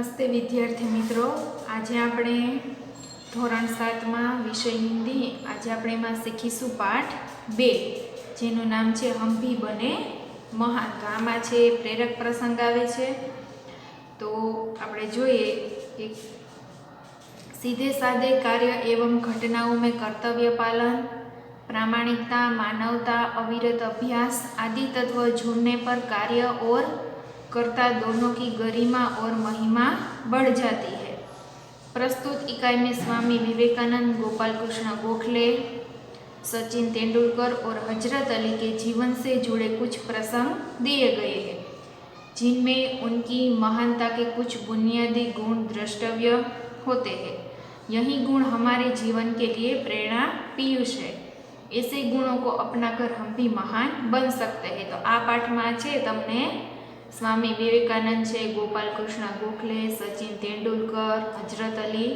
નમસ્તે વિદ્યાર્થી મિત્રો, આજે આપણે ધોરણ 7માં વિષય હિન્દી આજે આપણે એમાં શીખીશું પાઠ 2, જેનું નામ છે હમ ભી બને મહાન। તો આમાં છે પ્રેરક પ્રસંગ આવે છે। તો આપણે જોઈએ કે सीधे साधे कार्य एवं घटनाओं में कर्तव्य पालन, प्रामाणिकता, मानवता, अविरत अभ्यास आदि तत्व जुड़ने पर कार्य और कर्ता दोनों की गरिमा और महिमा बढ़ जाती है। प्रस्तुत इकाई में स्वामी विवेकानंद, गोपाल कृष्ण गोखले, सचिन तेंदुलकर और हजरत अली के जीवन से जुड़े कुछ प्रसंग दिए गए हैं, जिनमें उनकी महानता के कुछ बुनियादी गुण द्रष्टव्य होते हैं। यही गुण हमारे जीवन के लिए प्रेरणा पीयूष है। ऐसे गुणों को अपनाकर हम भी महान बन सकते हैं। तो आ पाठ में छे तमने स्वामी विवेकानंद है, गोपाल कृष्ण गोखले, सचिन तेंदुलकर, हजरत अली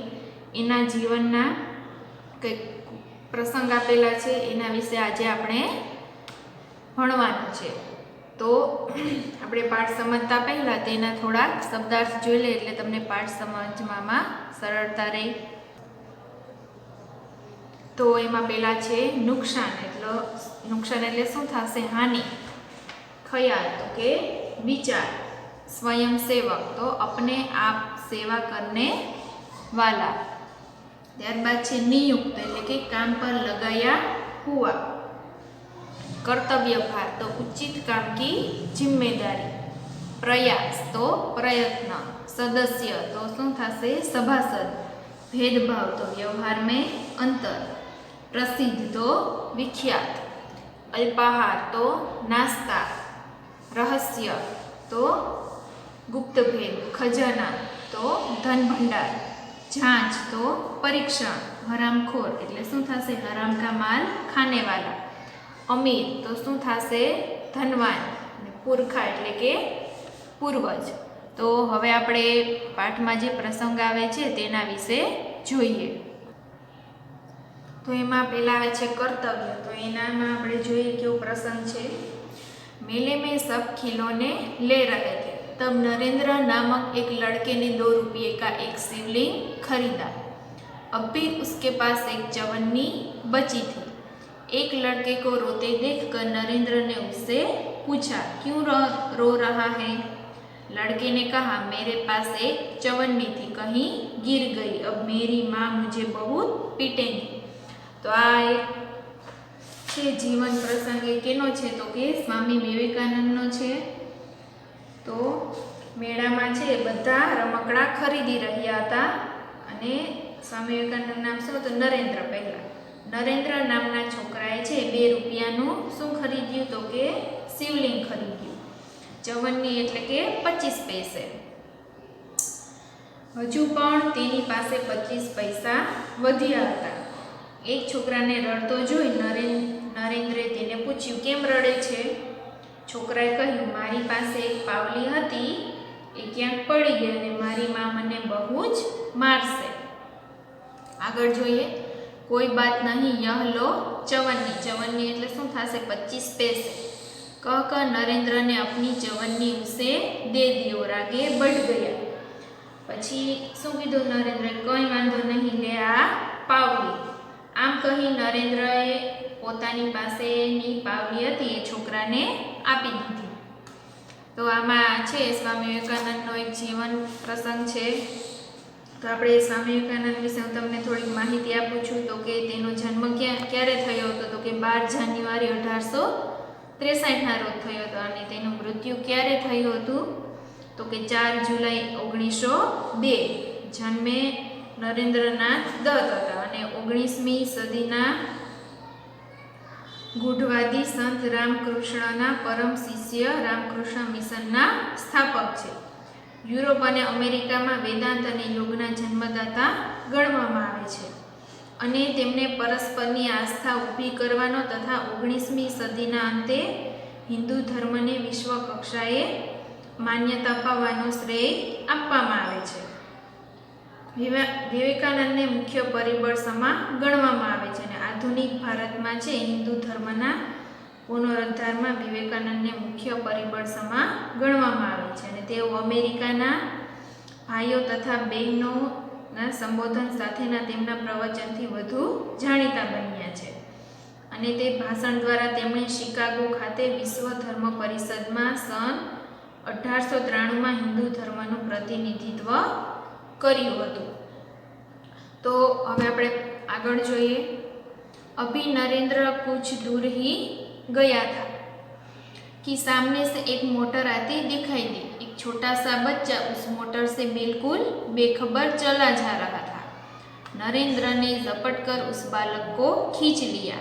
एना जीवनना कई प्रसंग आपेला है, एना विषे आज आपणे भणवानुं छे। तो આપણે પાઠ સમજતા પહેલાં તેના થોડાક શબ્દાર્થ જોઈ લે એટલે તમને પાઠ સમજવામાં સરળતા રહે। તો એમાં પહેલા છે નુકસાન એટલે શું થશે? હાનિ। ખ્યાલ તો કે विचार, स्वयं सेवक तो अपने आप सेवा करने वाला। त्यारबाद छे नियुक्त એટલે કે काम पर लगाया हुआ। कर्तव्य भार तो उचित काम की जिम्मेदारी। प्रयास तो प्रयत्न। सदस्य तो શું થશે? सभासद। भेदभाव तो व्यवहार में अंतर। प्रसिद्ध तो विख्यात। अल्पाहार तो नास्ता। रहस्य तो गुप्त भेद। खजाना तो धन भंडार। जांच तो परीक्षण। हरामखोर એટલે શું થશે? हराम का माल खाने वाला। अमीर तो શું થશે? धनवान। पुरखा એટલે કે પૂર્વજ। તો હવે આપણે પાઠમાં જે પ્રસંગ આવે છે તેના વિશે જોઈએ। તો એમાં પહેલા આવે છે કર્તવ્ય। તો એનામાં આપણે જોઈએ કેવો પ્રસંગ છે। मेले में सब खिलौने ले रहे थे, तब नरेंद्र नामक एक लड़के ने 2 रुपये का एक शिवलिंग खरीदा। अब भी उसके पास एक चवन्नी बची थी। एक लड़के को रोते देखकर नरेंद्र ने उससे पूछा, क्यों रो रहा है? लड़के ने कहा, मेरे पास एक चवन्नी थी, कहीं गिर गई, अब मेरी माँ मुझे बहुत पीटेंगी। तो आ एक जीवन प्रसंग केनो छे? तो के स्वामी विवेकानंदनो छे। तो मेळामां छे बधा रमकड़ा खरीदी रह्या हता अने स्वामी विवेकानंद नाम शुं तो नरेंद्र। पहेला नरेंद्र नामना छोकराए छे 2 रुपयानुं शुं खरीद्युं? तो के शिवलिंग खरीद्युं। चवन्नी एटले के 25 पैसे। हजू पण तेनी पासे 25 पैसा वध्या हता। एक छोकराने रड़तो जोई नरेंद्रे तेने पूछ्યું, केम रड़े छे? छोकराए કહ્યું, मारी पासे एक पावली हती, ए क्यांक पड़ी गई अने मारी मां मने बहु ज मारशे। आगळ जोईए, कोई बात नहीं, यह लो चवन्नी। चवन्नी एटले शुं थशे? 25 पैसे। कहकर नरेंद्र ने अपनी चवन्नी उसे दे दी और आगे बढ़ गया। पछी शुं कीधुं नरेंद्रे? कई वांधो नहीं, ले आ पावली। आम कही नरेंद्रए पोतानी पासेनी पावली हती ए छोकराने आपी दीधी। तो आमां छे स्वामी विवेकानंदनो एक जीवन प्रसंग छे। तो आपणे स्वामी विवेकानंद विषे हूँ तमने थोड़ी माहिती आपूं छूं। तो के तेनो जन्म क्यारे थयो हतो? तो के 12 जान्युआरी 1863 ना रोज थयो हतो अने तेनुं मृत्यु क्यारे थयुं हतुं? तो के 4 जुलाई 1902 जन्मे नरेंद्रनाथ दत्त हता अने 19મી सदीना गूढ़वादी संत रामकृष्णना परम शिष्य रामकृष्ण मिशनना स्थापक छे। यूरोप अने अमेरिकामां वेदांत अने योगना जन्मदाता गणवामां आवे छे अने तेमणे परस्परनी आस्था ऊभी करवानो तथा 19મી सदीना अंते हिंदू धर्मने विश्व कक्षाए मान्यता अपावવાનો श्रेय आपवामां आवे छे। विवेकानंद ने मुख्य परिबळ समा गणवामां आवे छे अने आधुनिक भारतमां छे हिंदू धर्मना पुनरुद्धारमां विवेकानंदने मुख्य परिबळ समा गणवामां आवे छे अने तेओ अमेरिकाना ભાઈઓ તથા બહેનોના સંબોધન સાથેના તેમના પ્રવચનથી વધુ જાણીતા બન્યા છે. અને તે ભાષણ દ્વારા તેમણે શિકાગો ખાતે વિશ્વ ધર્મ પરિષદમાં સન 1893માં હિન્દુ ધર્મનું પ્રતિનિધિત્વ કર્યું હતું. તો હવે આપણે આગળ જોઈએ. अभी नरेंद्र कुछ दूर ही गया था कि सामने से एक मोटर आती दिखाई दी. एक छोटा सा बच्चा उस मोटर से बिल्कुल बेखबर चला जा रहा था. नरेंद्र ने झपट कर उस बालक को खींच लिया.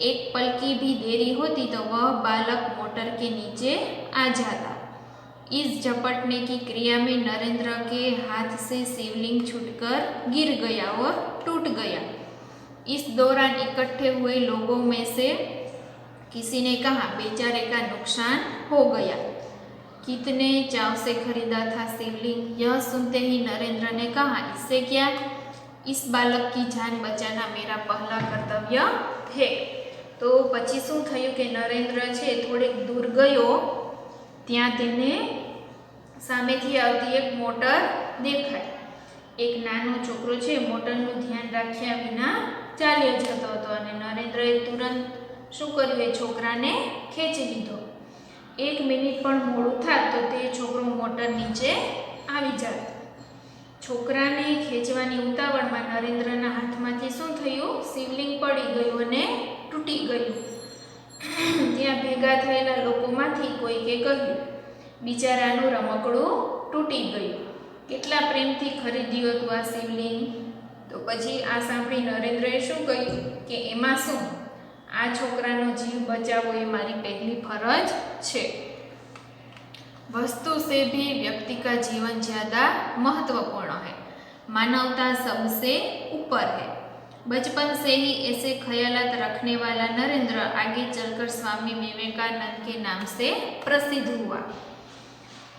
एक पल की भी देरी होती तो वह बालक मोटर के नीचे आ जाता. इस झपटने की क्रिया में नरेंद्र के हाथ से शिवलिंग छूटकर गिर गया और टूट गया. इस दौरान इकट्ठे हुए लोगों में से किसी ने कहा, बेचारे का नुकसान हो गया. कितने चाव से खरीदा था शिवलिंग. यह सुनते ही नरेंद्र ने कहा, इससे क्या, इस बालक की जान बचाना मेरा पहला कर्तव्य है. तो પછી શું થયું કે નરેન્દ્ર છે થોડેક દૂર ગયો, ત્યાં તેને સામેથી આવતી એક મોટર દેખાય. એક નાનો છોકરો છે મોટરનું ધ્યાન રાખ્યા વિના ચાલ્યો જતો હતો અને નરેન્દ્રએ તુરંત શું કર્યું, એ છોકરાને ખેંચી લીધો. 1 મિનિટ પણ મોડું થાત તો તે છોકરો મોટર નીચે આવી જાત. છોકરાને ખેંચવાની ઉતાવળમાં નરેન્દ્રના હાથમાંથી શું થયું, શિવલિંગ પડી ગયું અને તૂટી ગયું. ત્યાં ભેગા થયેલા લોકોમાંથી કોઈકે કહ્યું, બિચારાનું રમકડું તૂટી ગયું. કેટલા પ્રેમથી ખરીદ્યું હતું આ શિવલિંગ. તો પછી આ સાંભળી નરેન્દ્રએ શું કહ્યું કે એમાં શું, આ છોકરાનો જીવ બચાવવો એ મારી પહેલી ફરજ છે. वस्तु से भी व्यक्ति का जीवन ज़्यादा महत्वपूर्ण है. मानवता सबसे ऊपर है. बचपन से ही ऐसे ख्यालात रखने वाला नरेंद्र आगे चलकर स्वामी विवेकानंद के नाम से प्रसिद्ध हुआ.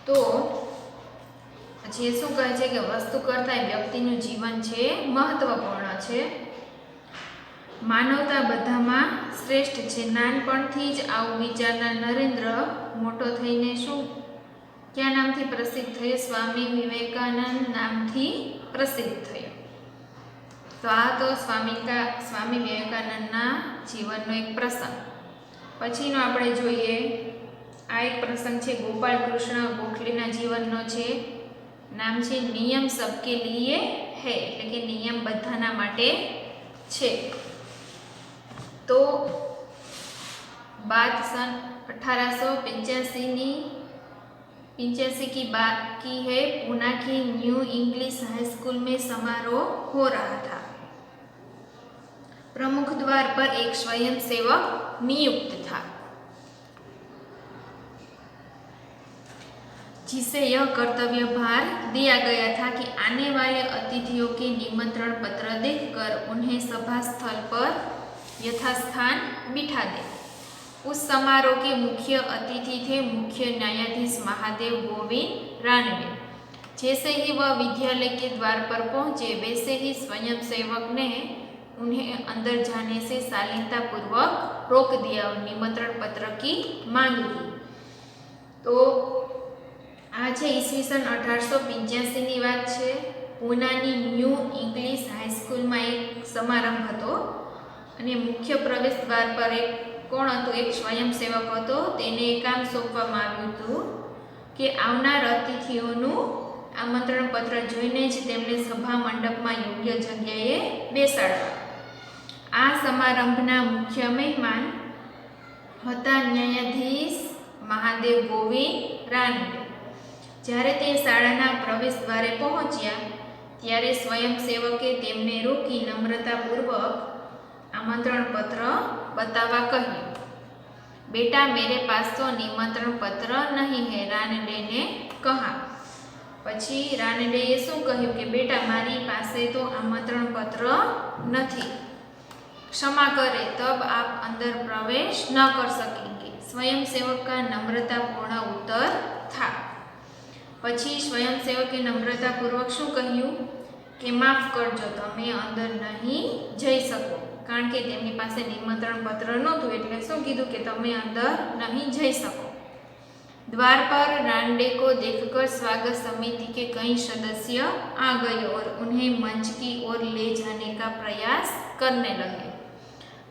तो પછી એ શું કહે છે કે વસ્તુ કરતાં વ્યક્તિનું જીવન છે મહત્વપૂર્ણ છે. માનવતા બધામાં શ્રેષ્ઠ છે. નાનપણથી જ આવું વિચારનાર નરેન્દ્ર મોટો થઈને શું ક્યાં નામથી પ્રસિદ્ધ થયો, સ્વામી વિવેકાનંદ નામથી પ્રસિદ્ધ થયો. તો આ તો સ્વામી વિવેકાનંદના જીવનનો એક પ્રસંગ. પછીનો આપણે જોઈએ, આ એક પ્રસંગ છે ગોપાલ કૃષ્ણ ગોખલેના જીવનનો છે. નામ છે નિયમ સબકે લીએ હે, એટલે કે નિયમ બધાના માટે છે. તો बात सन 1885 की बात की है. पूना की न्यू इंग्लिश हाई स्कूल में समारोह हो रहा था. प्रमुख द्वार पर एक स्वयं सेवक नियुक्त था जिसे यह कर्तव्य भार दिया गया था कि आने वाले अतिथियों के निमंत्रण पत्र देखकर उन्हें सभा स्थल पर यथास्थान बिठा दे. उस समारोह के मुख्य अतिथि थे मुख्य न्यायाधीश महादेव गोविंद रानडे. जैसे ही वह विद्यालय के द्वार पर पहुंचे वैसे ही स्वयं सेवक ने उन्हें अंदर जाने से शालीनता पूर्वक रोक दिया और निमंत्रण पत्र की मांग की. तो આ છે ઈસવીસન 1885ની વાત છે. પૂનાની ન્યૂ ઇંગ્લિશ હાઈસ્કૂલમાં એક સમારંભ હતો અને મુખ્ય પ્રવેશ દ્વાર પર એક કોણ હતું, એક સ્વયંસેવક હતો. તેને એ કામ સોંપવામાં આવ્યું હતું કે આવનાર અતિથિઓનું આમંત્રણ પત્ર જોઈને જ તેમને સભા મંડપમાં યોગ્ય જગ્યાએ બેસાડવા. આ સમારંભના મુખ્ય મહેમાન હતા ન્યાયાધીશ મહાદેવ ગોવિંદ રાનડે. જ્યારે તે શાળાના પ્રવેશ દ્વારે પહોંચ્યા ત્યારે સ્વયંસેવકે તેમને રોકી નમ્રતાપૂર્વક આમંત્રણ પત્ર बतावा કહ્યું. बेटा मेरे पास तो निमंत्रण पत्र नहीं है, रानडे ने कहा. પછી રાનડેએ શું કહ્યું કે બેટા મારી પાસે તો આમંત્રણ પત્ર નથી, क्षमा करे तब आप अंदर प्रवेश न कर सकेंगे. स्वयंसेवक का नम्रतापूर्ण उत्तर था. પછી સ્વયંસેવકે નમ્રતાપૂર્વક શું કહ્યું કે માફ કરજો, તમે અંદર નહીં જઈ શકો. કારણ કે તેમની પાસે નિમંત્રણ પત્ર નહોતું એટલે શું કીધું કે તમે અંદર નહીં જઈ શકો. द्वार पर रांडे को देखकर स्वागत समिति के कई सदस्य आ गए और उन्हें मंच की ओर ले जाने का प्रयास करने लगे,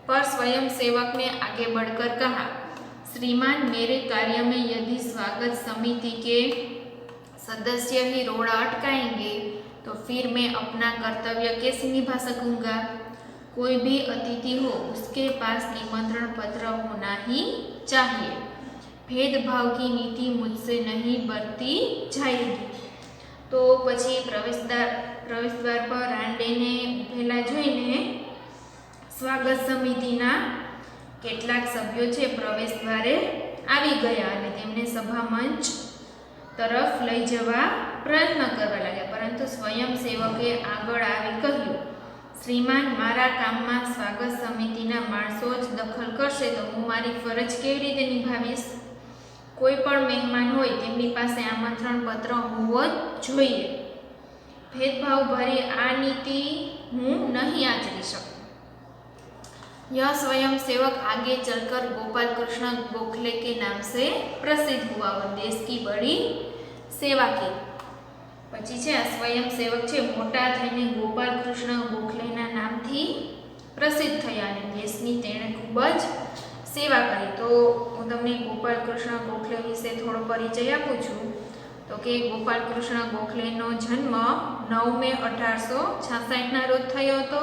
पर स्वयं सेवक ने आगे बढ़कर कहा, श्रीमान, मेरे कार्य में यदि स्वागत समिति के सदस्य ही रोड़ा अटकाएंगे तो फिर मैं अपना कर्तव्य कैसे निभा सकूंगा। कोई भी अतिथि हो उसके पास निमंत्रण पत्र होना ही चाहिए। भेदभाव की नीति मुझसे नहीं बरती जाएगी। तो पछी प्रवेशद्वार पर रांडेने उभेला जोईने स्वागत समितिना કેટલાક સભ્યો છે પ્રવેશદ્વારે આવી ગયા અને તેમને સભા મંચ તરફ લઈ જવા પ્રયત્ન કરવા લાગ્યા, પરંતુ સ્વયંસેવકે આગળ આવી કહ્યું, શ્રીમાન, મારા કામમાં સ્વાગત સમિતિના માણસો જ દખલ કરશે તો હું મારી ફરજ કેવી રીતે નિભાવીશ? કોઈ પણ મહેમાન હોય તેમની પાસે આમંત્રણ પત્ર હોવો જ જોઈએ। भेदभाव भरी आ नीति हूँ नहीं आचरी सकूं। यह स्वयं सेवक आगे चलकर गोपाल कृष्ण गोखले के नाम से प्रसिद्ध हुआ और देश की बड़ी सेवा की। पछी छे आ स्वयं सेवक छे मोटा थईने गोपाल कृष्ण गोखलेना नामथी प्रसिद्ध थया अने देशनी तेणे खूब ज सेवा करी। तो हूँ तमने गोपाल कृष्ण गोखले विषे थोड़ो परिचय आपું છું। तो कि गोपाल कृष्ण गोखलेनो जन्म 9 मे 1866 ना रोज थयो हतो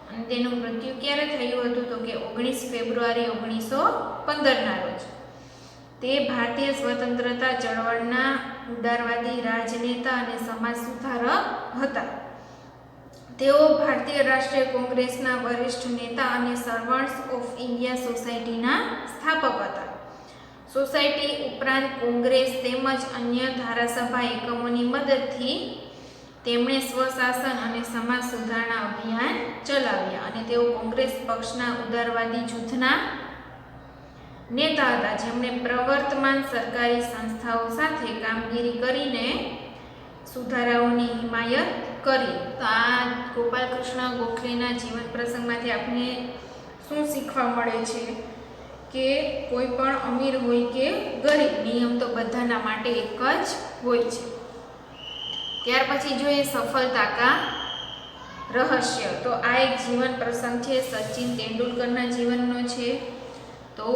અને તેનું મૃત્યુ ક્યારે થયું હતું તો કે 19 ફેબ્રુઆરી 1915 ના રોજ। તે ભારતીય સ્વતંત્રતા ચળવળના ઉદારવાદી રાજનેતા અને સમાજ સુધારક હતા। તેઓ ભારતીય રાષ્ટ્રીય કોંગ્રેસના વરિષ્ઠ नेता અને સર્વન્ટ્સ ઓફ ઇન્ડિયા સોસાયટીના સ્થાપક હતા। સોસાયટી ઉપરાંત કોંગ્રેસ તેમજ અન્ય ધારાસભા એકમોની મદદથી તેમણે સ્વશાસન અને સમાજ સુધારણા અભિયાન ચલાવ્યા અને તેઓ કોંગ્રેસ પક્ષના ઉદારવાદી જૂથના નેતા હતા, જેમણે પ્રવર્તમાન સરકારી સંસ્થાઓ સાથે કામગીરી કરીને સુધારાઓની હિમાયત કરી। તો આ ગોપાલ કૃષ્ણ ગોખલેના જીવન પ્રસંગમાંથી આપણે શું શીખવા મળે છે કે કોઈ પણ અમીર હોય કે ગરીબ, નિયમ તો બધાના માટે એક જ હોય છે। ત્યાર પછી જોઈએ સફળતા કા રહસ્ય। તો આ એક જીવન પ્રસંગ છે, સચિન તેંડુલકરના જીવનનો છે। તો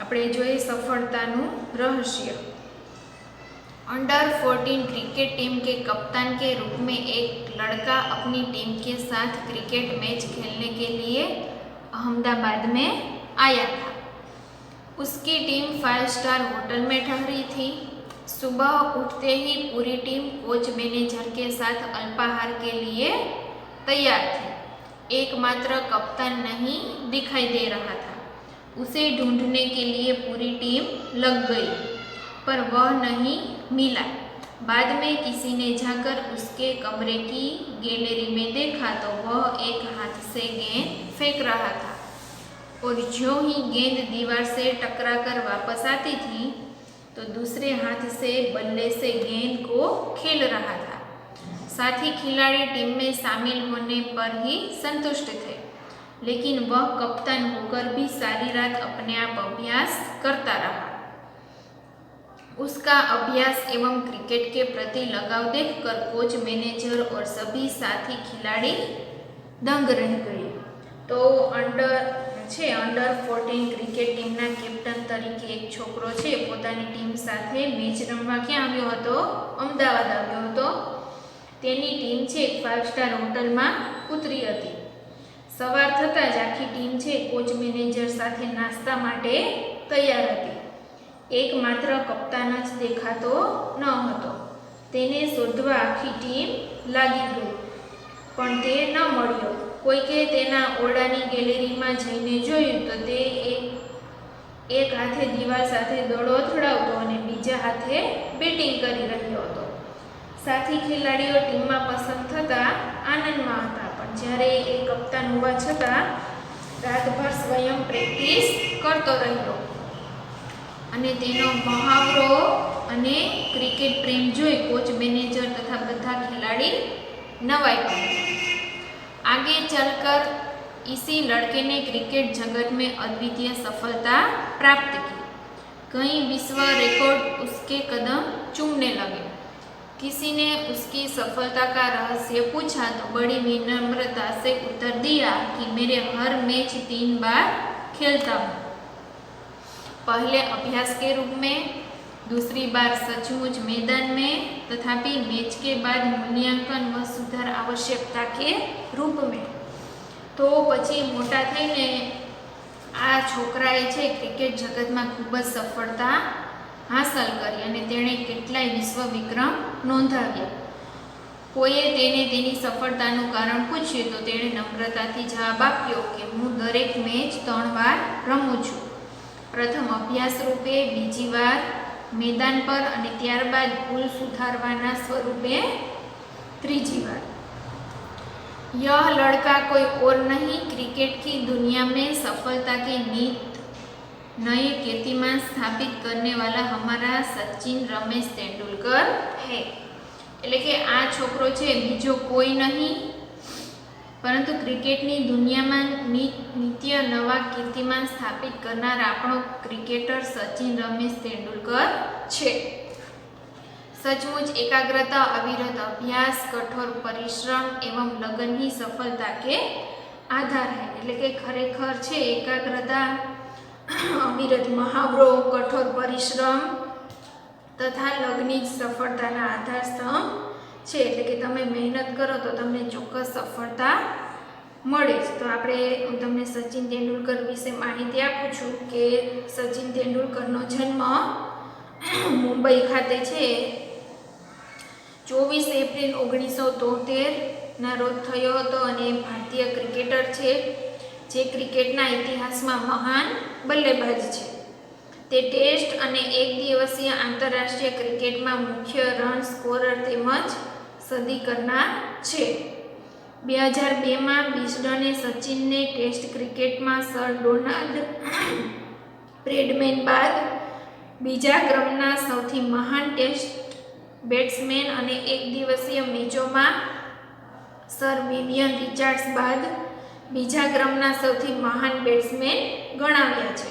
આપણે જોઈએ સફળતાનું રહસ્ય। अंडर 14 क्रिकेट टीम के कप्तान के रूप में एक लड़का अपनी टीम के साथ क्रिकेट मैच खेलने के लिए अहमदाबाद में आया था। उसकी टीम 5 स्टार होटल में ठहरी थी। सुबह उठते ही पूरी टीम कोच मैनेजर के साथ अल्पाहार के लिए तैयार थी। एकमात्र कप्तान नहीं दिखाई दे रहा था। उसे ढूंढने के लिए पूरी टीम लग गई, पर वह नहीं मिला। बाद में किसी ने जाकर उसके कमरे की गैलरी में देखा तो वह एक हाथ से गेंद फेंक रहा था और ज्यों ही गेंद दीवार से टकराकर वापस आती थी तो दूसरे हाथ से बल्ले से गेंद को खेल रहा था। साथी खिलाड़ी टीम में शामिल होने पर ही संतुष्ट थे, लेकिन वह कप्तान होकर भी सारी रात अपने आप अभ्यास करता रहा। उसका अभ्यास एवं क्रिकेट के प्रति लगाव देखकर कोच, मैनेजर और सभी साथी खिलाड़ी दंग रह गए। तो अंडर 14 क्रिकेट टीमना केप्टन तरीके एक छोकरो छे पोतानी टीम साथे मैच रमवा क्यां આવ્યો હતો? અમદાવાદ આવ્યો હતો। તેની ટીમ છે 5 સ્ટાર હોટલમાં ઉતરી હતી। સવાર થતાં જ આખી ટીમ છે કોચ મેનેજર સાથે નાસ્તા માટે તૈયાર હતી। એકમાત્ર કપ્તાન જ દેખાતો ન હતો। તેને શોધવા આખી ટીમ લાગી ગઈ, પણ તે ન મળ્યો। કોઈકે તેના ઓરડાની ગેલેરીમાં જઈને જોયું તો તે એક હાથે દિવાલ સાથે દડો અથડાવતો અને બીજા હાથે બેટિંગ કરી રહ્યો હતો। સાથી ખેલાડીઓ ટીમમાં પસંદ થતા આનંદમાં હતા, પણ જ્યારે એ કપ્તાન હોવા છતાં રાતભર સ્વયં પ્રેક્ટિસ કરતો રહ્યો અને તેનો મહાવરો અને ક્રિકેટ પ્રેમ જોઈ કોચ, મેનેજર તથા બધા ખિલાડી નવાઈ પામ્યા। आगे चलकर इसी लड़के ने क्रिकेट जगत में अद्वितीय सफलता प्राप्त की। कहीं विश्व रिकॉर्ड उसके कदम चूमने लगे। किसी ने उसकी सफलता का रहस्य पूछा तो बड़ी विनम्रता से उत्तर दिया कि मेरे हर मैच 3 बार खेलता हूँ, पहले अभ्यास के रूप में, दूसरी बार सचमुच मैदान में, तथापि मैच के बाद मूल्यांकन व सुधार आवश्यकता के रूप में। तो पछी मोटा थईने आ छोकराए छे क्रिकेट जगत में खूब ज सफलता हासिल करी अने तेणे केटलाय विश्व विक्रम नोंधाव्या। कोઈએ તેને તેની સફળતાનું કારણ પૂછ્યું તો તેણે નમ્રતાથી જવાબ આપ્યો કે હું દરેક મેચ 3 વાર રમું છું, પ્રથમ અભ્યાસ રૂપે, બીજી વાર मैदान पर અને ત્યારબાદ ભૂલ સુધારવાના સ્વરૂપે ત્રીજી વાર। यह लड़का कोई और नहीं, क्रिकेट की दुनिया में सफलता के नए कीर्तिमान स्थापित करने वाला हमारा सचिन रमेश तेंदुलकर है। એટલે કે આ છોકરો છે બીજો કોઈ નહીં પરંતુ ક્રિકેટની દુનિયામાં નિત્ય નવા કીર્તિમાન સ્થાપિત કરનાર આપણો ક્રિકેટર સચિન રમેશ તેંડુલકર છે। सचमुच एकाग्रता, अविरत अभ्यास, कठोर परिश्रम एवं लगन ही सफलता के आधार है। એટલે કે ખરેખર છે એકાગ્રતા, અવિરત મહાવરો, કઠોર પરિશ્રમ તથા લગ્ન જ સફળતાના આધાર સ્તંભ છે। એટલે કે તમે મહેનત કરો તો તમને ચોક્કસ સફળતા મળે જ। તો હું તમને સચિન તેંડુલકર વિશે માહિતી આપું છું કે સચિન તેંડુલકરનો જન્મ મુંબઈ ખાતે છે 24 એપ્રિલ 1973 ના રોજ થયો હતો અને ભારતીય ક્રિકેટર છે જે ક્રિકેટના ઇતિહાસમાં મહાન બલ્લેબાજ છે। તે ટેસ્ટ અને એક દિવસીય આંતરરાષ્ટ્રીય ક્રિકેટમાં મુખ્ય રન સ્કોરર તેમજ સદી કરનાર છે। 2002માં બિસ્ડને સચિનને ટેસ્ટ ક્રિકેટમાં સર ડોનાલ્ડ બ્રેડમેન બાદ બીજા ક્રમના સૌથી મહાન ટેસ્ટ બેટ્સમેન અને એક દિવસીય મેચોમાં સર વિવિયન રિચાર્ડ્સ બાદ બીજા ક્રમના સૌથી મહાન બેટ્સમેન ગણાવ્યા છે।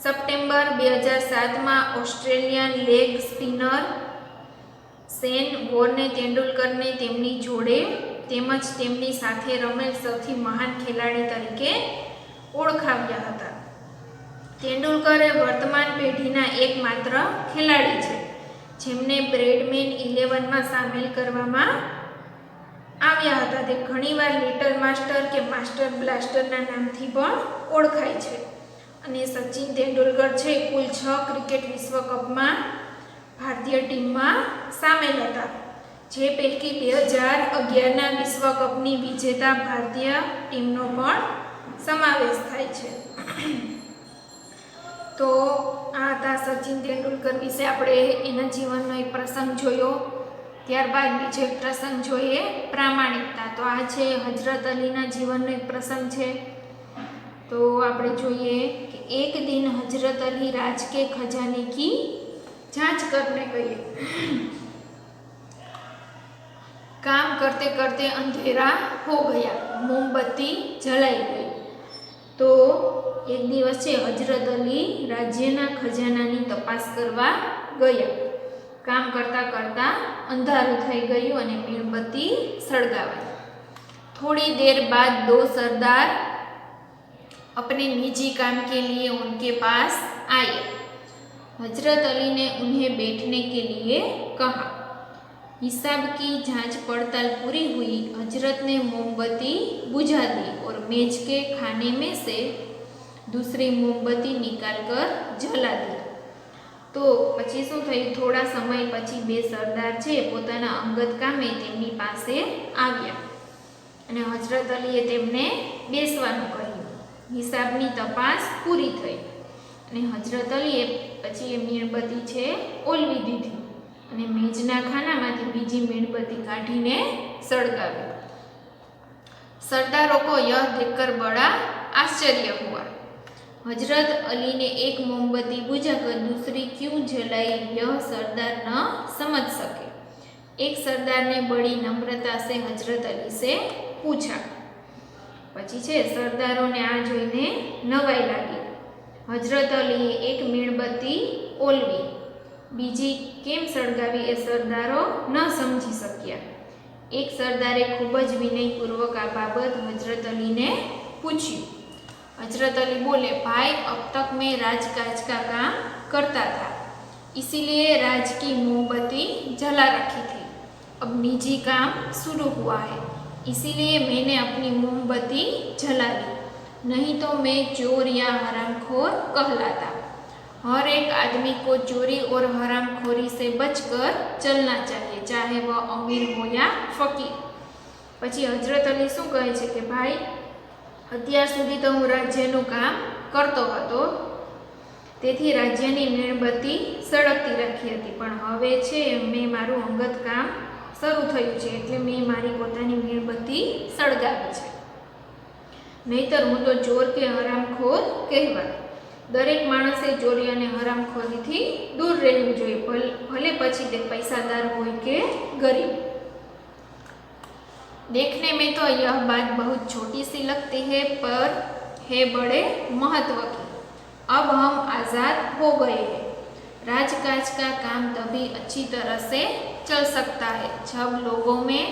સપ્ટેમ્બર 2007માં ઓસ્ટ્રેલિયન લેગ સ્પિનર શેન વોર્ને તેંડુલકરને તેમની જોડે તેમજ તેમની સાથે રમેલ સૌથી મહાન ખેલાડી તરીકે ઓળખાવ્યા હતા। તેંડુલકર એ વર્તમાન પેઢીના એકમાત્ર ખેલાડી છે જેમને બ્રેડમેન 11માં સામેલ કરવામાં આવ્યા હતા। તે ઘણીવાર લિટલ માસ્ટર કે માસ્ટર બ્લાસ્ટરના નામથી પણ ઓળખાય છે અને સચિન તેંડુલકર છે કુલ 6 ક્રિકેટ વિશ્વકપમાં ભારતીય ટીમમાં સામેલ હતા, જે પૈકી 2011ના વિશ્વકપની વિજેતા ભારતીય ટીમનો પણ સમાવેશ થાય છે। તો આ હતા સચિન તેંડુલકર વિશે આપણે એના જીવનનો એક પ્રસંગ જોયો। ત્યારબાદ બીજો એક પ્રસંગ જોઈએ પ્રામાણિકતા। તો આ છે હજરત અલીના જીવનનો એક પ્રસંગ છે। તો આપણે જોઈએ કે એક દિન હજરત અલી રાજ કે ખજાને કી जांच करने गए। काम करते करते अंधेरा हो गया, मोमबत्ती जलाई गई। तो एक दिवस से हजरत अली राज्यना खजानानी तपास करवा गया। काम करता करता अंधारू थई गयुं अने मीणबत्ती सळगावाई। थोड़ी देर बाद 2 सरदार अपने निजी काम के लिए उनके पास आए। हजरत अली ने उन्हें बैठने के लिए कहा। हिसाब की जांच पड़ताल पूरी हुई। हजरत ने मोमबत्ती बुझा दी और मेज के खाने में से दूसरी मोमबत्ती निकालकर जला दी। तो पछी शुं थयुं, थोड़ा समय पछी 2 सरदार छे पोताना अंगत कामे तेमनी पासे आव्या अने हजरत अलीए तेमने बेसवानुं कह्युं। हिसाबनी तपास पूरी थई अने हजरत अलीए पछी ए मीणबत्ती छे ओलवी दीधी अने मेजना खानामांथी बीजी मीणबत्ती काढीने सळगावी। सरदारों को यह देखकर बड़ा आश्चर्य हुआ। हजरत अली ने एक मोमबत्ती बुझाकर दूसरी क्यों जलाई यह सरदार न समझ सके। एक सरदार ने बड़ी नम्रता से हजरत अली से पूछा। पछी छे सरदारों ने आ जोईने नवाई लागी હજરત અલીએ એક મીણબત્તી ઓલવી, બીજી કેમ સળગાવી એ સરદારો ન સમજી શક્યા. એક સરદારે ખૂબ જ વિનયપૂર્વક આ બાબત હજરત અલીને पूछी. हजरत अली बोले, भाई अब तक मैं राजकाज का काम करता था, इसीलिए राज की मोमबत्ती जला रखी थी. अब निजी काम शुरू हुआ है, इसीलिए मैंने अपनी मोमबत्ती जला ली, नहीं तो मैं चोर या हरामखोर कहलाता. हर एक आदमी को चोरी और हरामखोरी से बचकर चलना चाहिए, चाहे वह अमीर हो या फकीर. પછી હજરત અલી શું કહે છે કે ભાઈ, અત્યાર સુધી તો હું રાજ્યનું કામ કરતો હતો, તેથી રાજ્યની મીણબત્તી સળગતી રાખી હતી, પણ હવે છે મેં મારું અંગત કામ શરૂ થયું છે, એટલે મેં મારી પોતાની મીણબત્તી સળગાવી છે, નહીતર હું તો ચોર કે હરામખોર કહેવાય. દરેક માણસે ચોરી અને હરામખોરીથી દૂર રહેવું જોઈએ, ભલે પછી તે પૈસાદાર હોય કે ગરીબ. देखने में तो यह बात बहुत छोटी सी लगती है, पर है बड़े महत्व की. अब हम आज़ाद हो गए हैं. राजकाज का काम तभी अच्छी तरह से चल सकता है जब लोगों में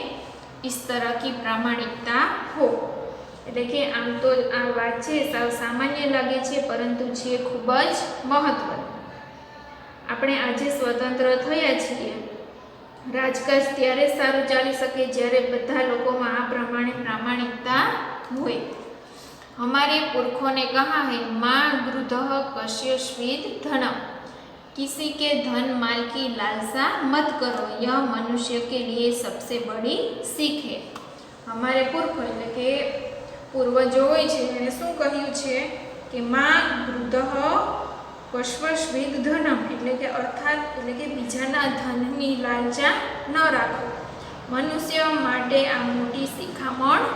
इस तरह की प्रामाणिकता हो. એટલે કે આમ તો આ વાત છે સાવ સામાન્ય લાગે છે, પરંતુ છે ખૂબ જ મહત્વની. આપણે આજે સ્વતંત્ર થયા છીએ. રાજકાજ ત્યારે સારું ચાલી શકે જ્યારે બધા લોકોમાં આ પ્રમાણે प्रामाणिकता હોય. हमारे पुरखों ने कहा है, माँ गृधः कस्यचित् धनम, किसी के धन माल की लालसा मत करो, यह मनुष्य के लिए सबसे बड़ी सीख है. हमारे पुरखो એટલે કે પૂર્વજો હોય છે એને શું કહ્યું છે કે માં ગૃધઃ કસ્યચિत् ધનમ, એટલે કે અર્થાત એટલે કે બીજાના ધનની લાલચા ન રાખો. મનુષ્ય માટે આ મોટી શિખામણ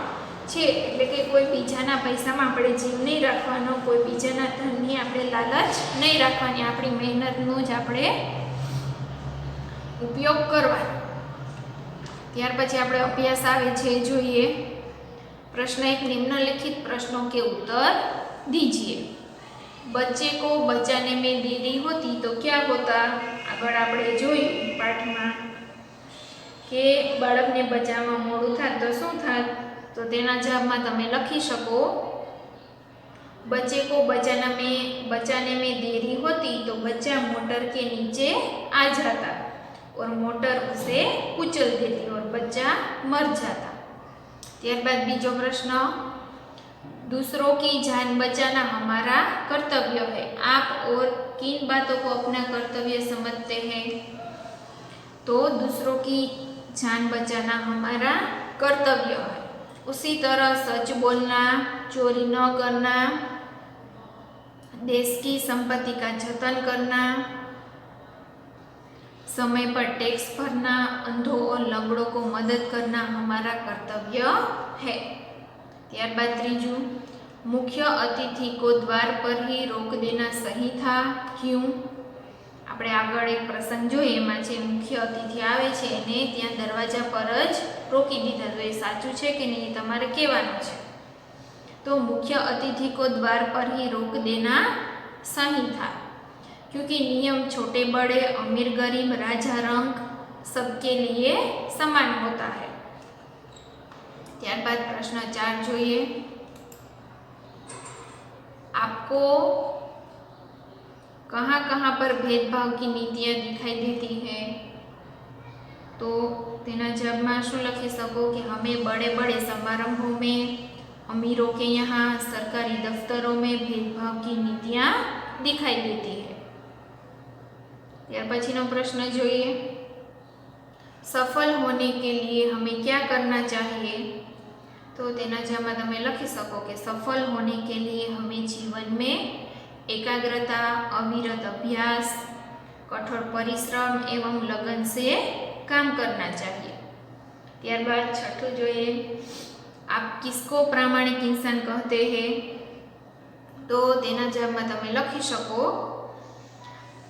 છે. એટલે કે કોઈ બીજાના પૈસામાં આપણે જીવ નહીં રાખવાનો, કોઈ બીજાના ધનની આપણે લાલચ નહીં રાખવાની, આપણી મહેનતનો જ આપણે ઉપયોગ કરવાનો. ત્યાર પછી આપણે અભ્યાસ આવે છે, જોઈએ. प्रश्न एक, निम्नलिखित प्रश्नों के उत्तर दीजिए. बच्चे को बचाने में देरी होती तो क्या होता? આગળ આપણે જોયું પાઠમાં કે બાળકને બચાવવા મોડું થાય તો શું થાય, તો તેના જવાબમાં તમે લખી શકો, बच्चे को बचाने में देरी होती तो बच्चा मोटर के नीचे आ जाता और मोटर उसे कुचल देती और बच्चा मर जाता. ત્યારબાદ બીજો પ્રશ્ન, दूसरों की जान बचाना हमारा कर्तव्य है, आप और किन बातों को अपना कर्तव्य समझते हैं? तो दूसरों की जान बचाना हमारा कर्तव्य है. उसी तरह सच बोलना, चोरी न करना, देश की संपत्ति का जतन करना, समय पर टैक्स भरना, अंधों और लंगड़ों को मदद करना हमारा कर्तव्य है. ત્યારબાદ ત્રીજું, मुख्य अतिथि को द्वार पर ही रोक देना सही था, क्यों? આપણે આગળ એક પ્રસંગ જોઈએ, એમાં છે મુખ્ય અતિથિ આવે છે એને ત્યાં દરવાજા પર જ રોકી દીધા, તો એ સાચું છે કે નહીં એ તમારે કહેવાનું છે. તો मुख्य अतिथि को द्वार पर ही रोक देना सही था, क्योंकि नियम छोटे बड़े, अमीर गरीब, राजा रंक सबके लिए समान होता है. ત્યારબાદ પ્રશ્ન 4 જોઈએ. आपको कहाँ कहाँ पर भेदभाव की नीतियाँ दिखाई देती हैं? तो तेना जवाबમાં શું લખી શકો કે हमें बड़े बड़े समारंभों में, अमीरों के यहाँ, सरकारी दफ्तरों में भेदभाव की नीतियाँ दिखाई देती है. ત્યાર પછીનો પ્રશ્ન જોઈએ, सफल होने के लिए हमें क्या करना चाहिए? तो तेना जवाबમાં તમે લખી શકો કે सफल होने के लिए हमें जीवन में एकाग्रता, अविरत अभ्यास, कठोर परिश्रम एवं लगन से काम करना चाहिए. ત્યારબાદ છઠ્ઠું જોઈએ, आप किसको प्रामाणिक इंसान कहते हैं? तो तेना जवाबમાં તમે લખી શકો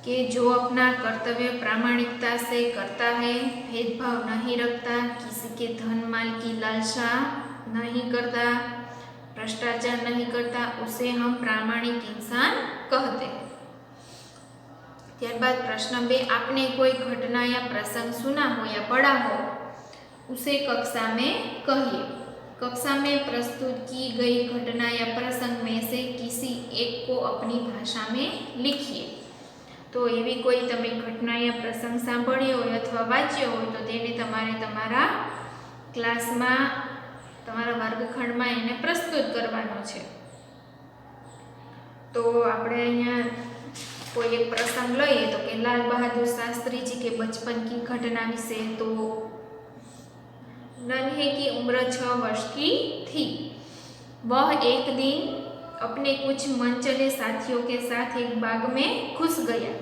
कि जो अपना कर्तव्य प्रामाणिकता से करता है, भेदभाव नहीं रखता, किसी के धन माल की लालसा नहीं करता, भ्रष्टाचार नहीं करता उसे हम प्रामाणिक इंसान कहते हैं। ત્યારબાદ પ્રશ્ન 2, आपने कोई घटना या प्रसंग सुना हो या पढ़ा हो उसे कक्षा में कहिए। कक्षा में प्रस्तुत की गई घटना या प्रसंग में से किसी एक को अपनी भाषा में लिखिए। तो एवी कोई तमे घटना या प्रसंग सांभळ्यो होय अथवा वांच्यो होय तो तेने तमारे तमारा क्लासमां तमारा वर्गखंडमां एने प्रस्तुत करवानो छे। तो आपणे अहींया कोई एक प्रसंग लईए तो कि लाल बहादुर शास्त्री जी के बचपन की घटना विषे। तो नन्हे की उम्र 6 वर्ष की थी। वह एक दिन अपने कुछ मनचले साथियों के साथ एक बाग में घुस गया।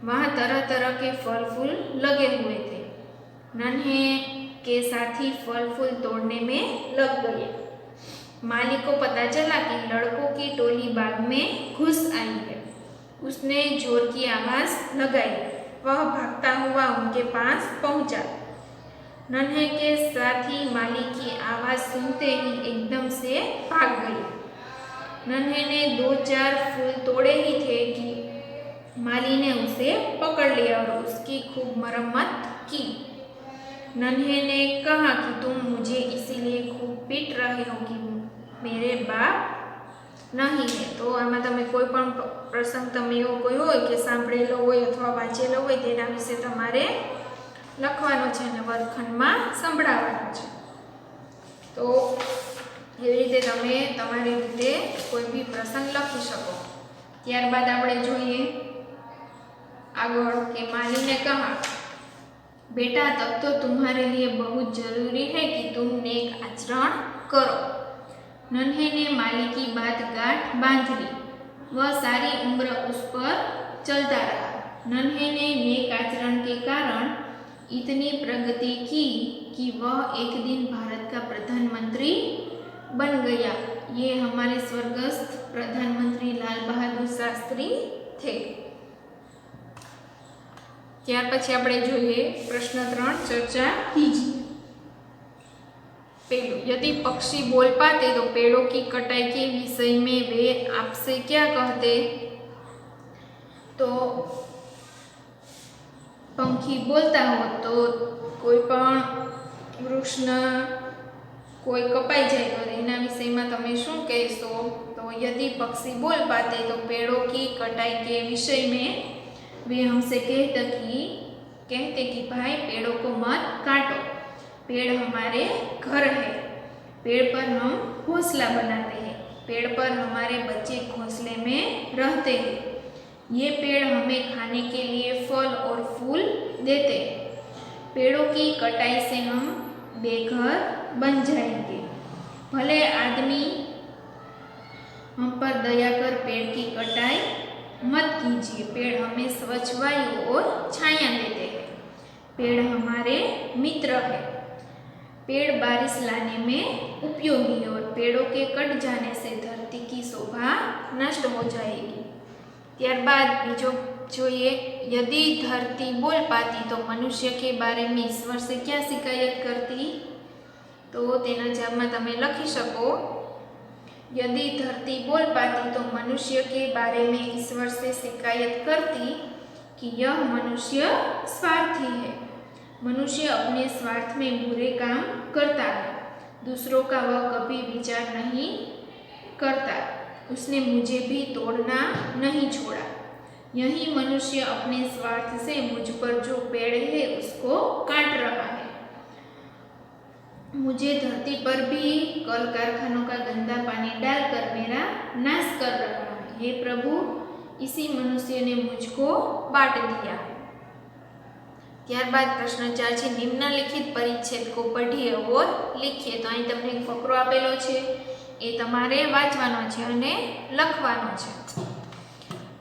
वहाँ तरह तरह के फल फूल लगे हुए थे। नन्हे के साथी फल फूल तोड़ने में लग गए। माली को पता चला कि लड़कों की टोली बाग में घुस आई है। उसने जोर की आवाज़ लगाई। वह भागता हुआ उनके पास पहुंचा। नन्हे के साथी माली की आवाज़ सुनते ही एकदम से भाग गए। नन्हे ने 2-4 फूल तोड़े ही थे कि माली ने उसे पकड़ लिया और उसकी खूब मरम्मत की। नन्हे ने कहा कि तुम मुझे इसीलिए खूब पीट रहे हो कि मेरे बाप नहीं है। तो आमां तमे कोई पण प्रसंग तमे एवो कोई होय कि सांभळेलो होय अथवा वांचेलो होय तेना विषे तमारे लखवानो छे अने वर्गखंडमां संभळाववानो छे। तो एवी रीते तमे तमारी रीते कोई भी प्रसंग लखी शको। त्यारबाद आपणे जोईए आगळ के माली ने कहा, बेटा तब तो तुम्हारे लिए बहुत जरूरी है कि तुम नेक आचरण करो। नन्हे ने माली की बात गांठ बांध ली। वह सारी उम्र उस पर चलता रहा। नन्हे ने नेक आचरण के कारण इतनी प्रगति की कि वह एक दिन भारत का प्रधानमंत्री बन गया। ये हमारे स्वर्गस्थ प्रधानमंत्री लाल बहादुर शास्त्री थे। ત્યાર પછી આપણે જોઈએ પ્રશ્ન 3 ચર્ચા कीजिए। पेड़ों, यदि पक्षी बोल पाते तो पेड़ों की कटाई के विषय में वे आपसे क्या कहते। तो पंखी बोलता हो तो कोई पण वृक्षना कोई कपाई जाए तो एना विषय में तमे शुं कहेशो। तो यदि पक्षी बोल पाते तो पेड़ों की कटाई के विषय में वे हमसे कहते कि भाई पेड़ों को मत काटो। पेड़ हमारे घर है। पेड़ पर हम घोंसला बनाते हैं। पेड़ पर हमारे बच्चे घोंसले में रहते हैं। ये पेड़ हमें खाने के लिए फल और फूल देते हैं। पेड़ों की कटाई से हम बेघर बन जाएंगे। भले आदमी हम पर दया कर पेड़ की कटाई मत कीजिए। पेड़ हमें स्वच्छ वायु और छाया देते हैं। पेड़ हमारे मित्र है। पेड़ बारिश लाने में उपयोगी है और पेड़ों के कट जाने से धरती की शोभा नष्ट हो जाएगी। त्यारबाद बीजो જોઈએ, यदि धरती बोल पाती तो मनुष्य के बारे में ईश्वर से क्या शिकायत करती। तो तेना जवाबमां तमे लखी शको, यदि धरती बोल पाती तो मनुष्य के बारे में ईश्वर से शिकायत करती कि यह मनुष्य स्वार्थी है। मनुष्य अपने स्वार्थ में बुरे काम करता है। दूसरों का वह कभी विचार नहीं करता। उसने मुझे भी तोड़ना नहीं छोड़ा। यही मनुष्य अपने स्वार्थ से मुझ पर जो पेड़ है उसको काट रहा है। मुझे धरती पर भी कल कारखानों का गंदा पानी डालकर मेरा नाश कर रहा है। हे प्रभु, इसी मनुष्य ने मुझको बांट दिया है। ત્યારબાદ પ્રશ્ન 4 છે, નિમ્નલિખિત પરિચ્છેદ को पढ़िए और लिखिए। तो અહીં તમને એક ફકરો આપેલો છે, એ તમારે વાંચવાનો છે અને લખવાનો છે।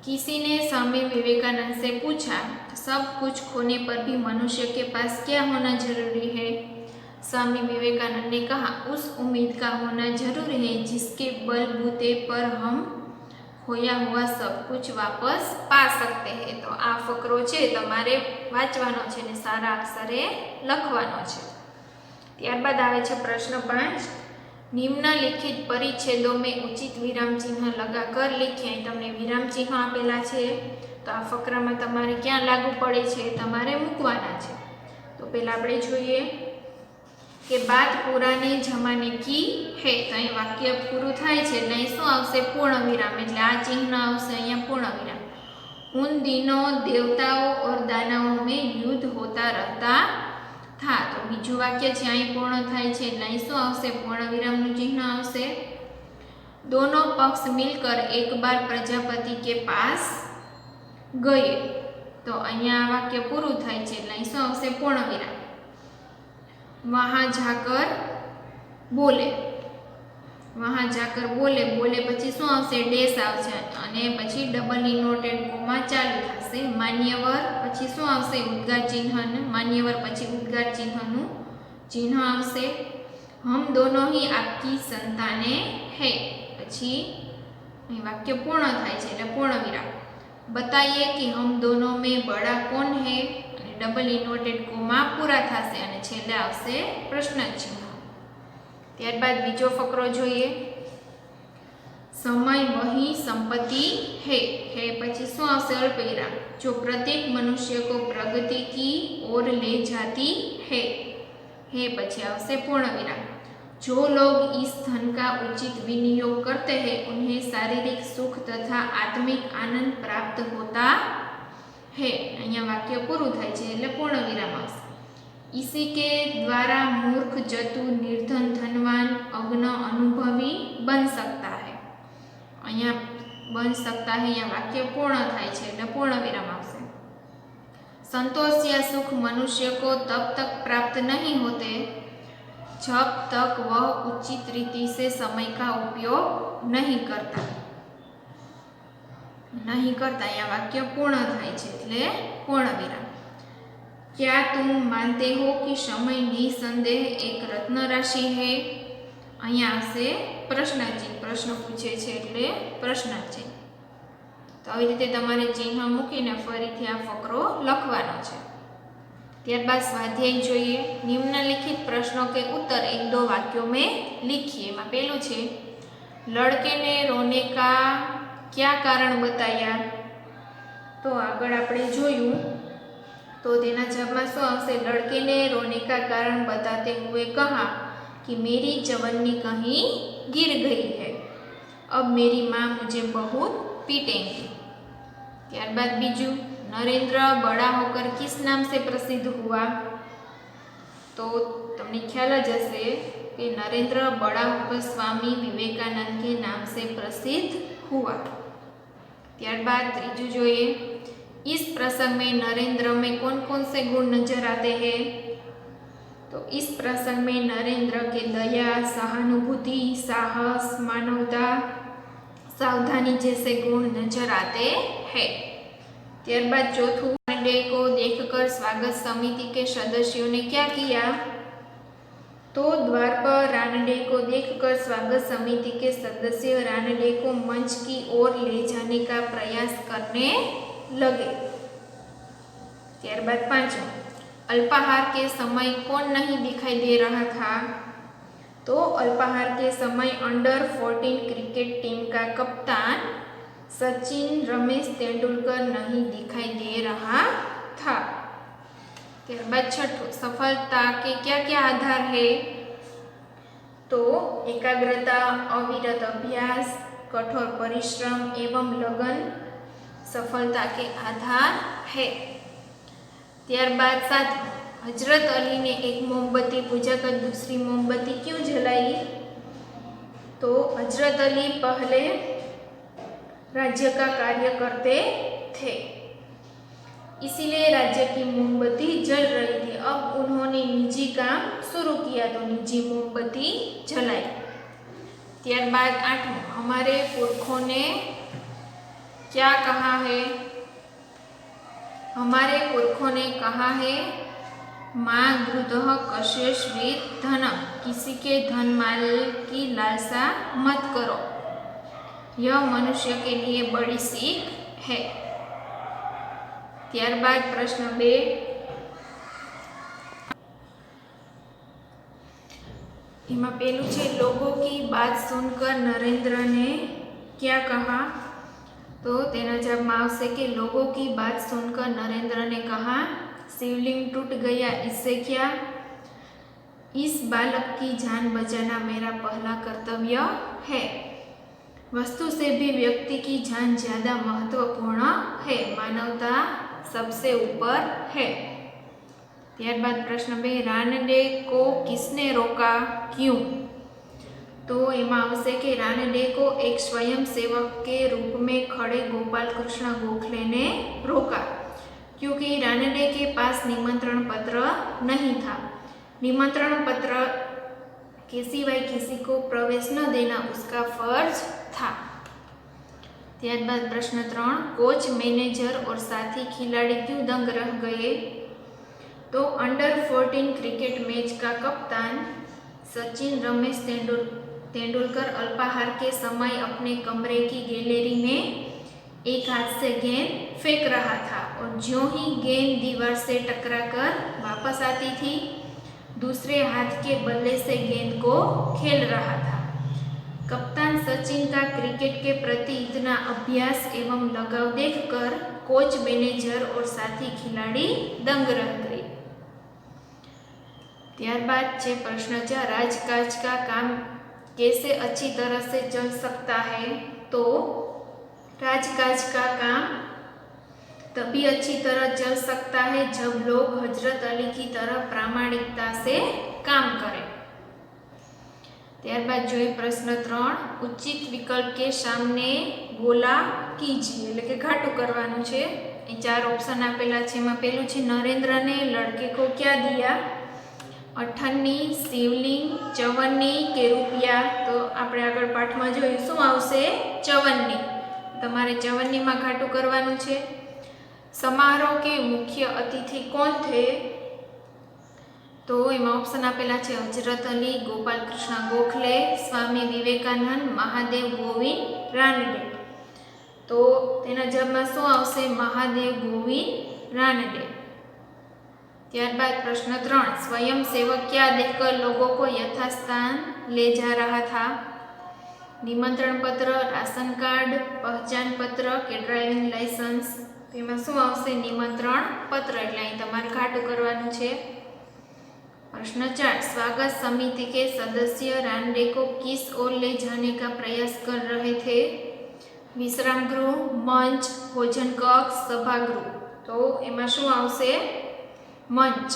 किसी ने स्वामी विवेकानंद से पूछा, सब कुछ खोने पर भी मनुष्य के पास क्या होना जरूरी है। स्वामी विवेकानंद ने कहा, उस उम्मीद का होना जरूरी है जिसके बलबूते पर हम खोया हुआ सब कुछ वापस पा सकते हैं। तो आ फकरो छे तमारे वांचवानो छे ने सारा अक्षरे लखवानो छे। त्यारबाद आवे छे प्रश्न 5, निम्नलिखित परिच्छेदों में उचित विराम चिन्ह लगाकर लिखिए। तमने विराम चिन्ह आपेला छे तो आ फकरामां तमारे क्या लागू पड़े छे तमारे मूकवाना छे। तो पहला आपणे जोईए के बात पुराने जमाने की है। तो अहीं वाक्य पूरुं थाय छे એટલે અહીં શું આવશે પૂર્ણ વિરામ એટલે આ ચિહ્ન આવશે અહીંયા પૂર્ણ વિરામ। उन दिनों देवताओं और दानवों में युद्ध होता रहता था। तो बीजું वाक्य છે અહીં પૂર્ણ થાય છે એટલે અહીં શું આવશે પૂર્ણ વિરામનું ચિહ્ન આવશે। दोनों पक्ष मिलकर एक बार प्रजापति के पास गए। तो અહીંયા આ વાક્ય પૂરું થાય છે એટલે અહીં શું આવશે પૂર્ણ વિરામ। वहाँ जाकर बोले, वहाँ जाकर बोले, बोले पछी शुं आवशे डेश आवशे अने पछी डबल इन्वर्टेड कोमा चालू थशे। मान्यवर पछी शुं आवशे उद्गार चिन्ह, मान्यवर पछी उद्गार चिन्हनुं चिन्ह आवशे। हम दोनों ही आपकी संताने है पछी वाक्य पूर्ण थाय छे એટલે पूर्ण विराम। बताइए कि हम दोनों में बड़ा कौन है, डबल इन्वर्टेड कोमा पूरा थशे अने छेल्ले आवशे प्रश्न चिन्ह। त्यारबाद बीजो फकरो जोईए। समय वही संपत्ति है पछी शुं आवशे अल्पविराम। जो प्रत्येक मनुष्य को प्रगति की ओर ले जाती है पछी आवशे पूर्ण विराम। जो लोग इस धन का उचित विनियोग करते हैं उन्हें शारीरिक सुख तथा आत्मिक आनंद प्राप्त होता है। अहींया वाक्य पूरुं थाय छे એટલે पूर्ण विराम आवशे। इसी के द्वारा मूर्ख जतु निर्धन धनवान अग्न अनुभवी बन सकता है। अहींया बन सकता है या वाक्य पूर्ण थाय छे એટલે पूर्ण विराम आवशे। संतोष या सुख मनुष्य को तब तक प्राप्त नहीं होते जब तक वह उचित रीति से समय का उपयोग नहीं करता। या वाक्य पूर्ण थाय छे એટલે पूर्ण विराम। क्या तुम मानते हो कि समय निसंदेह एक रत्न राशि है। अहींया आवशे प्रश्नचिन्ह, प्रश्न पूछे छे એટલે प्रश्नचिन्ह। तो આવી રીતે તમારે ચિહ્ન મૂકીને ફરીથી આ ફકરો લખવાનો છે। ત્યારબાદ સ્વાધ્યાય જોઈએ। निम्नलिखित प्रश्नों के उत्तर एक दो वाक्यों में लिखिए। एमां पहेલું છે लड़के ने रोने का क्या कारण बताया। तो आगळ आपणे जोयुं तो तेना जवाबमां शुं आवशे लड़के ने रोने का कारण बताते हुए कहा कि मेरी जवन्नी कहीं गिर गई है, अब मेरी माँ मुझे बहुत पीटेंगी। त्यारबाद बीजू नरेंद्र बड़ा होकर किस नाम से प्रसिद्ध हुआ। तो तमने ख्याल ज हशे कि नरेंद्र बड़ा होकर स्वामी विवेकानंद के नाम से प्रसिद्ध हुआ। त्यारबाद त्रीजू जोईए। इस प्रसंग में नरेंद्र में कौन कौन से गुण नजर आते हैं। तो इस प्रसंग में नरेंद्र के दया, सहानुभूति, साहस, मानवता, सावधानी जैसे गुण नजर आते हैं। त्यारबाद चौथुं रानडे को देखकर स्वागत समिति के सदस्यों ने क्या किया। तो द्वार पर रानडे को देखकर स्वागत समिति के सदस्य रानडे को मंच की ओर ले जाने का प्रयास करने लगे। त्यारबाद पांचवा अल्पाहार के समय कौन नहीं दिखाई दे रहा था। तो अल्पाहार के समय अंडर 14 क्रिकेट टीम का कप्तान सचिन रमेश तेंदुलकर नहीं दिखाई दे रहा था। त्यारबाद छठो सफलता के क्या क्या आधार है। तो एकाग्रता, अविरत अभ्यास, कठोर परिश्रम एवं लगन सफलता के आधार है। त्यारबाद सातवां हजरत अली ने एक मोमबत्ती बुझाकर दूसरी मोमबत्ती क्यों जलाई। तो हजरत अली पहले राज्य का कार्य करते थे इसीलिए राज्य की मोमबत्ती जल रही थी। अब उन्होंने निजी काम शुरू किया तो निजी मोमबत्ती जलाई। त्यारबाद आठवां हमारे पुरखों ने क्या कहा है। हमारे पुरखों ने कहा है माँ गृधः कस्यचित् धनम्, किसी के धन माल की लालसा मत करो, यह मनुष्य के लिए बड़ी सीख है। त्यारबाद प्रश्न 2 એમાં પેલું છે लोगों की बात सुनकर नरेंद्र ने क्या कहा। तो तेना जवाबમાં આવશે કે लोगों की बात सुनकर नरेंद्र ने कहा शिवलिंग टूट गया इससे क्या। इस बालक की जान बचाना मेरा पहला कर्तव्य है। वस्तु से भी व्यक्ति की जान ज्यादा महत्वपूर्ण है। मानवता सबसे ऊपर है। ત્યારબાદ પ્રશ્ન 2 રાનડે को किसने रोका क्यों। तो एमा आवश्य कि रानडे को एक स्वयं सेवक के रूप में खड़े गोपाल कृष्ण गोखले ने रोका क्योंकि रानडे के पास निमंत्रण पत्र नहीं था। निमंत्रण पत्र के सिवाय किसी को प्रवेश न देना उसका फर्ज था। त्यारबाद प्रश्न 3 कोच मैनेजर और साथी खिलाड़ी क्यों दंग रह गए। तो अंडर 14 क्रिकेट मैच का कप्तान सचिन रमेश तेंदुलकर अल्पाहार के समय अपने कमरे की गैलरी में एक हाथ से गेंद फेंक रहा था और ज्यों ही गेंद दीवार से टकराकर वापस आती थी दूसरे हाथ के बल्ले से गेंद को खेल रहा था। कप्तान सचिन का क्रिकेट के प्रति इतना अभ्यास एवं लगाव देखकर कोच मैनेजर और साथी खिलाड़ी दंग रह गए। त्यारबाद छे प्रश्न 4 राजकाज का काम कैसे अच्छी तरह से चल सकता है। तो राजकाज का काम तभी अच्छी तरह चल सकता है जब लोग हजरत अली की तरह प्रामाणिकता से काम करें। ત્યારબાદ જોઈએ પ્રશ્ન 3 ઉચિત વિકલ્પ के सामने गोला कीजिए એટલે કે ઘાટું કરવાનું છે। એ ચાર ઓપ્શન આપેલા છે। એમાં પહેલું છે નરેન્દ્ર ने लड़के को क्या दिया। अठन्नी शिवलिंग चवन्नी के रुपया। तो આપણે આગળ પાઠમાં જોયું શું આવશે चवन्नी। તમારે चवन्नीમાં ઘાટું કરવાનું છે। समारोह के मुख्य अतिथि कौन थे। तो एम ऑप्शन आपेला है हजरत अली गोपाल कृष्ण गोखले स्वामी विवेकानंद महादेव गोविंद रानडे। तो तेना जवाबमां शुं आवशे महादेव गोविंद रानडे। त्यारबाद प्रश्न 3 स्वयं सेवक क्या देकर लोगों को यथास्थान ले जा रहा था। निमंत्रण पत्र राशन कार्ड पहचान पत्र के ड्राइविंग लाइसेंस। तेमां शुं आवशे निमंत्रण पत्र એટલે અહીં તમારે ઘાટું કરવાનું છે। प्रश्न 4 स्वागत समिति के सदस्य रानडे को किस ओर ले जाने का प्रयास कर रहे थे। विश्राम गृह मंच भोजन कक्ष सभागृह। तो एमां शुं आवशे मंच।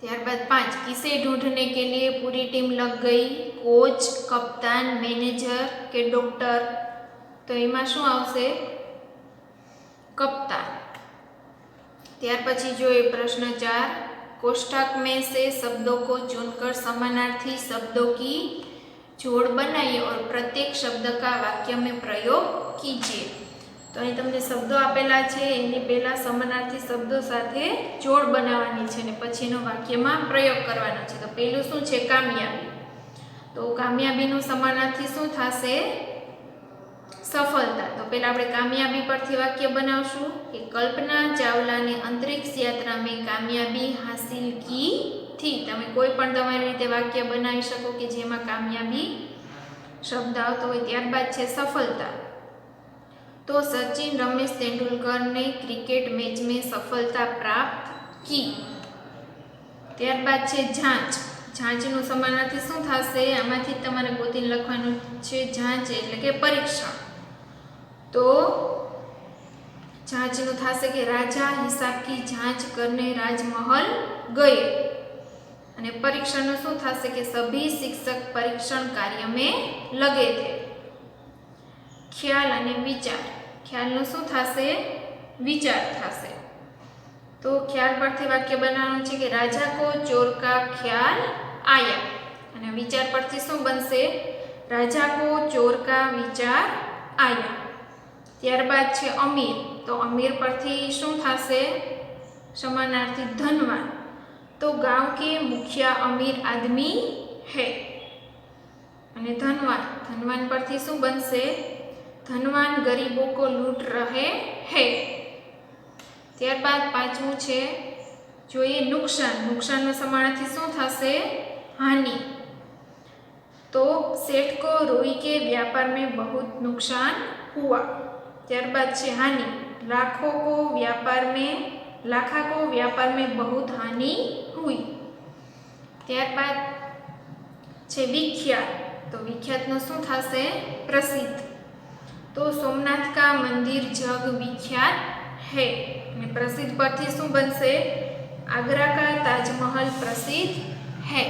त्यारबाद 5 किसे ढूंढने के लिए पूरी टीम लग गई। कोच कप्तान मैनेजर के डॉक्टर। तो एमां शुं आवशे कप्तान। त्यार पछी जोईए प्रश्न 4 कोष्ठक में से शब्दों को चुनकर समानार्थी शब्दों की जोड़ बनाइए और प्रत्येक शब्द का वाक्य में प्रयोग कीजिए। तो અહીં તમને શબ્દો આપેલા છે એની પહેલા સમાનાર્થી શબ્દો સાથે જોડ બનાવવાની છે ને પછી એનો વાક્યમાં પ્રયોગ કરવાનો છે। તો પહેલું શું છે કામયાબી। તો કામયાબીનું સમાનાર્થી શું થશે सफलता। तो पहला આપણે कामयाबी परथी वाक्य बनावशुं कि कल्पना चावला ने अंतरिक्ष यात्रा में कामयाबी हासिल की थी। तमे कोई पण तमारी रीते वाक्य बनावी शको कि जेमां कामयाबी शब्द आवतो होय। त्यारबाद छे सफलता। तो सचिन रमेश तेंदुलकर ने क्रिकेट मैच में सफलता प्राप्त की। त्यारबाद छे जांच। जांचनुं समानार्थी शुं थशे आमांथी तमारे गोतीने लखवानुं छे जांच એટલે કે परीक्षण। तो जांचनुं थशे कि राजा हिसाब की जांच करने राजमहल गए। अने परीक्षणनुं शुं थशे कि सभी शिक्षक परीक्षण कार्य में लगे थे। ख्याल अने विचार। ख्यालनुं शुं थशे विचार थशे। तो ख्याल परथी वाक्य बनाववानुं छे कि राजा को चोर का ख्याल आया। अने विचार परथी शुं बनशे राजा को चोर का विचार आया। त्यारबाद छे अमीर। तो अमीर परथी शुं थशे समानार्थी धनवान। तो गांव के मुखिया अमीर आदमी है। अने धनवान। धनवान परथी शुं बनशे धनवान गरीबों को लूट रहे हैं। त्यारबाद पांचमું છે જોઈએ नुकसान। नुकसानનો સમાનાર્થી શું થશે હાનિ। तो सेठ को रुई के व्यापार में बहुत नुकसान हुआ। ત્યારબાદ છે હાનિ, लाखा को व्यापार में बहुत हानि हुई। ત્યારબાદ છે विख्यात, तो विख्यात नो शुं थशे? प्रसिद्ध। तो सोमनाथ का मंदिर जग विख्यात है। प्रसिद्ध परथी शुं बनशे? आगरा का ताजमहल प्रसिद्ध है।